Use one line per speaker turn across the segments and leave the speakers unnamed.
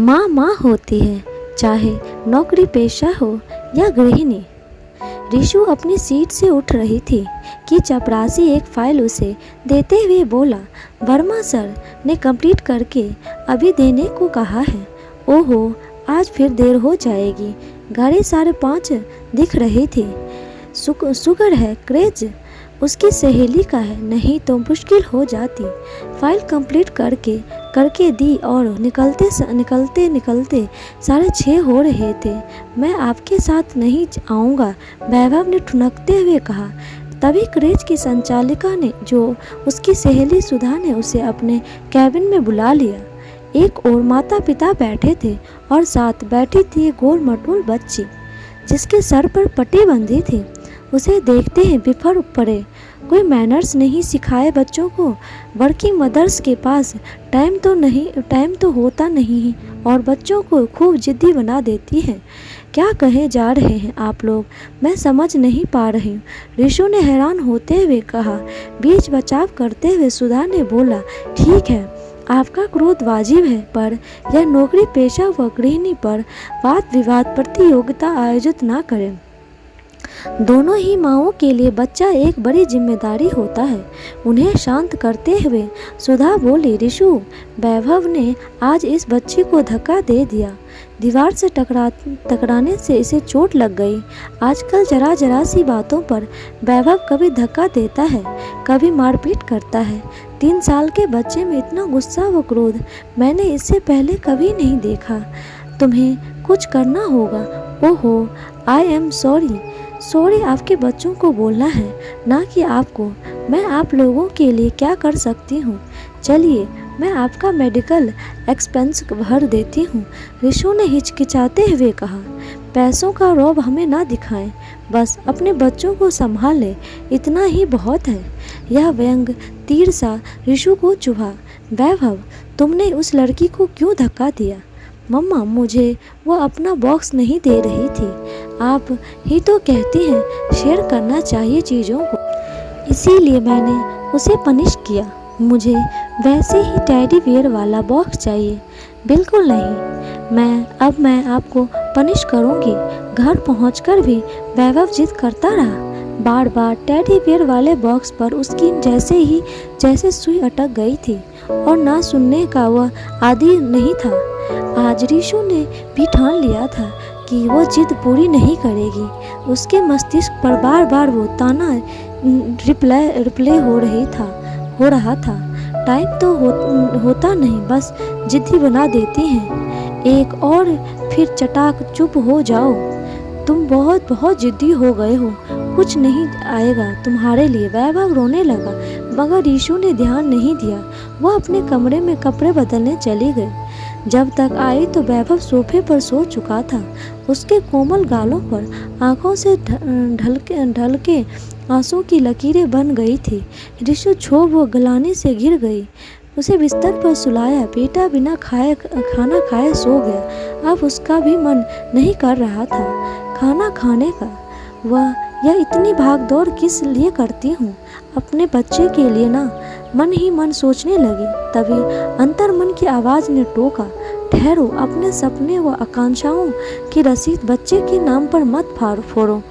माँ माँ होती है, चाहे नौकरी पेशा हो या गृहिणी। रिशु अपनी सीट से उठ रही थी कि चपरासी एक फाइल उसे देते हुए बोला, वर्मा सर ने कंप्लीट करके अभी देने को कहा है। ओहो, आज फिर देर हो जाएगी। घड़ी 5:30 दिख रही थी। शुक्र है क्रेज उसकी सहेली का है, नहीं तो मुश्किल हो जाती। फाइल कंप्लीट करके दी और निकलते 6:30 हो रहे थे। मैं आपके साथ नहीं आऊँगा, वैभव ने ठुनकते हुए कहा। तभी क्रेज की संचालिका ने, जो उसकी सहेली सुधा ने, उसे अपने कैबिन में बुला लिया। एक और माता पिता बैठे थे और साथ बैठी थी गोल मटोल बच्ची जिसके सर पर पट्टी बंधी थी। उसे देखते ही बिफर पड़े। कोई मैनर्स नहीं सिखाए बच्चों को। वर्किंग मदर्स के पास टाइम तो होता नहीं और बच्चों को खूब जिद्दी बना देती है। क्या कहे जा रहे हैं आप लोग, मैं समझ नहीं पा रही हूँ, रिशु ने हैरान होते हुए कहा। बीच बचाव करते हुए सुधा ने बोला, ठीक है आपका क्रोध वाजिब है, पर यह नौकरी पेशा व गृहिणी पर वाद विवाद प्रतियोगिता आयोजित ना करें। दोनों ही माँओं के लिए बच्चा एक बड़ी जिम्मेदारी होता है। उन्हें शांत करते हुए सुधा बोली, रिशु, वैभव ने आज इस बच्ची को धक्का दे दिया। दीवार से टकराने से इसे चोट लग गई। आजकल जरा सी बातों पर वैभव कभी धक्का देता है, कभी मारपीट करता है। 3 साल के बच्चे में इतना गुस्सा व क्रोध मैंने इससे पहले कभी नहीं देखा। तुम्हें कुछ करना होगा। ओहो, आई एम सॉरी आपके बच्चों को बोलना है, ना कि आपको। मैं आप लोगों के लिए क्या कर सकती हूँ? चलिए मैं आपका मेडिकल एक्सपेंस भर देती हूँ, रिशु ने हिचकिचाते हुए कहा। पैसों का रौब हमें ना दिखाएं, बस अपने बच्चों को संभाल लें, इतना ही बहुत है। यह व्यंग तीर सा रिशु को चुभा। वैभव, तुमने उस लड़की को क्यों धक्का दिया? मम्मा, मुझे वो अपना बॉक्स नहीं दे रही थी। आप ही तो कहती हैं शेयर करना चाहिए चीज़ों को, इसीलिए मैंने उसे पनिश किया। मुझे वैसे ही टेडी बियर वाला बॉक्स चाहिए। बिल्कुल नहीं, मैं आपको पनिश करूंगी। घर पहुंचकर भी वैभव जिद करता रहा। बार बार टेडी बियर वाले बॉक्स पर उसकी जैसे सुई अटक गई थी और ना सुनने का वह आदी नहीं था। आज रिशु ने भी ठान लिया था कि वो जिद पूरी नहीं करेगी। उसके मस्तिष्क पर बार बार वो ताना रिप्ले हो रहा था। टाइम तो होता नहीं, बस जिद्दी बना देती हैं। एक और फिर चटाक चुप हो जाओ। तुम बहुत जिद्दी हो गए हो, कुछ नहीं आएगा तुम्हारे लिए। वैभव रोने लगा, मगर रिशु ने ध्यान नहीं दिया। वह अपने कमरे में कपड़े बदलने चली गई। जब तक आई तो वैभव सोफे पर सो चुका था। उसके कोमल गालों पर आंखों से ढलके आंसू की लकीरें बन गई थी। रिशु क्षोभ व गलानी से गिर गई। उसे बिस्तर पर सुलाया। बेटा बिना खाना खाए सो गया। अब उसका भी मन नहीं कर रहा था खाना खाने का। वह यह इतनी भाग दौड़ किस लिए करती हूँ? अपने बच्चे के लिए ना। मन ही मन सोचने लगी। तभी अंतर्मन की आवाज़ ने टोका, ठहरो, अपने सपने व आकांक्षाओं की रसीद बच्चे के नाम पर मत फोड़ो।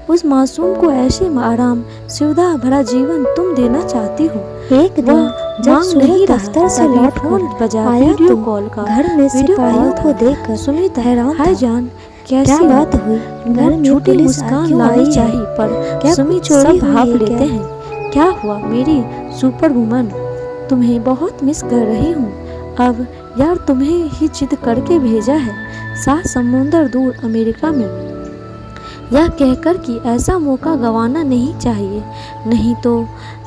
उस मासूम को ऐसे आराम सुविधा भरा जीवन तुम देना चाहती हो। एक दिन जब सूरज दफ्तर से लौट बजा वीडियो कॉल का घर में सिपाहियों को देखकर सुमित हैरान, हाय जान, कैसी बात हुई? घर में छोटी मुस्कान लाई चाहिए, पर सुमित सब भाप लेते हैं। क्या हुआ मेरी सुपर वुमन? तुम्हें बहुत मिस कर रही हूँ। अब यार तुम्हें ही जिद करके भेजा है 7 समुंदर दूर अमेरिका में। यह कहकर कि ऐसा मौका गंवाना नहीं चाहिए, नहीं तो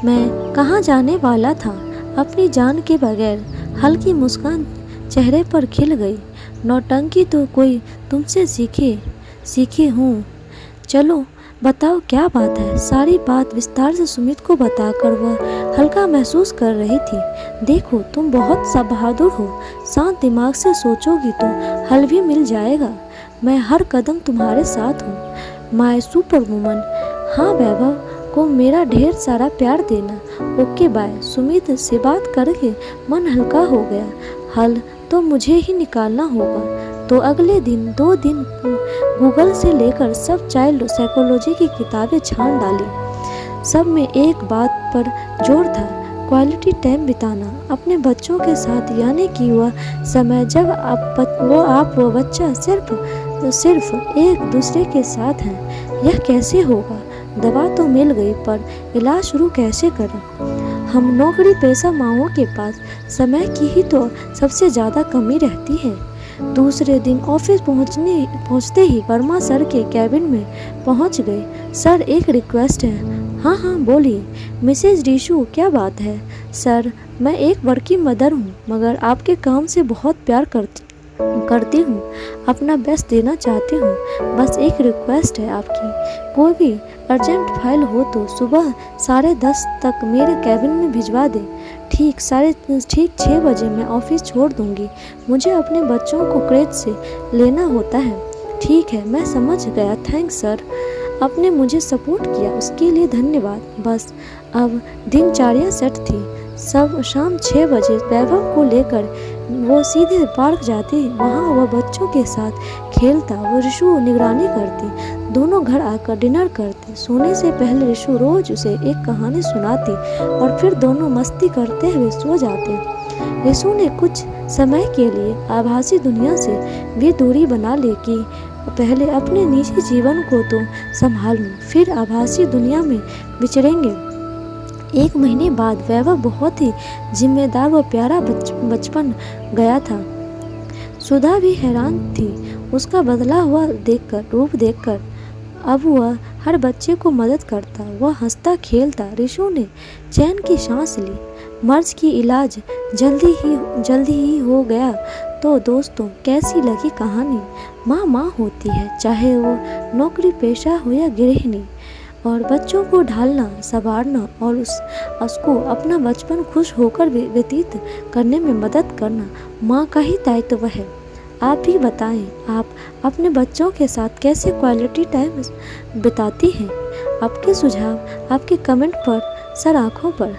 मैं कहाँ जाने वाला था अपनी जान के बगैर। हल्की मुस्कान चेहरे पर खिल गई। नौटंकी तो कोई तुमसे सीखे हूँ। चलो बताओ क्या बात है? सारी बात विस्तार से सुमित को बताकर वह हल्का महसूस कर रही थी। देखो तुम बहुत सा बहादुर हो, शांत दिमाग से सोचोगी तो हल भी मिल जाएगा। मैं हर कदम तुम्हारे साथ हूँ माय सुपर वुमन। हाँ, वैभव को मेरा ढेर सारा प्यार देना। Okay bye. सुमित से बात करके मन हल्का हो गया। हल तो मुझे ही निकालना होगा। तो अगले दिन 2 दिन गूगल से लेकर सब चाइल्ड साइकोलॉजी की किताबें छान डाली। सब में एक बात पर जोर था, क्वालिटी टाइम बिताना अपने बच्चों के साथ, यानी कि वह समय जब आप वो बच्चा सिर्फ एक दूसरे के साथ हैं। यह कैसे होगा? दवा तो मिल गई पर इलाज शुरू कैसे करें? हम नौकरी पेशा माओं के पास समय की ही तो सबसे ज़्यादा कमी रहती है। दूसरे दिन ऑफिस पहुंचते ही वर्मा सर के कैबिन में पहुंच गए। सर, एक रिक्वेस्ट है। हाँ हाँ बोलिए। मिसेज रिशु, क्या बात है? सर, मैं एक वर्किंग मदर हूँ, मगर आपके काम से बहुत प्यार करती हूँ, अपना बेस्ट देना चाहती हूँ। बस एक रिक्वेस्ट है आपकी, कोई भी अर्जेंट फाइल हो तो सुबह 10:30 तक मेरे कैबिन में भिजवा दें। ठीक 6 बजे मैं ऑफिस छोड़ दूँगी, मुझे अपने बच्चों को क्रेच से लेना होता है। ठीक है, मैं समझ गया, थैंक्स सर। आपने मुझे सपोर्ट किया उसके लिए धन्यवाद। बस अब दिनचर्या सेट थी। सब शाम 6 बजे वैभव को लेकर वो सीधे पार्क जाती। वहाँ वह बच्चों के साथ खेलता, वो रिशु निगरानी करती। दोनों घर आकर डिनर करते। सोने से पहले रिशु रोज उसे एक कहानी सुनाती और फिर दोनों मस्ती करते हुए सो जाते। रिशु ने कुछ समय के लिए आभासी दुनिया से भी दूरी बना ली कि पहले अपने निजी जीवन को तो संभाल लूं, फिर आभासी दुनिया में विचरेंगे। 1 महीने बाद वैभव बहुत ही जिम्मेदार व प्यारा बचपन गया था। सुधा भी हैरान थी उसका बदला हुआ रूप देखकर। अब वह हर बच्चे को मदद करता, वह हंसता खेलता। रिशु ने चैन की सांस ली। मर्ज की इलाज जल्दी ही हो गया। तो दोस्तों, कैसी लगी कहानी? माँ होती है, चाहे वो नौकरी पेशा हो या गृहिणी, और बच्चों को ढालना, संवारना और उसको अपना बचपन खुश होकर व्यतीत करने में मदद करना माँ का ही दायित्व है। आप भी बताएं, आप अपने बच्चों के साथ कैसे क्वालिटी टाइम बिताती हैं? आपके सुझाव आपके कमेंट पर सर आँखों पर।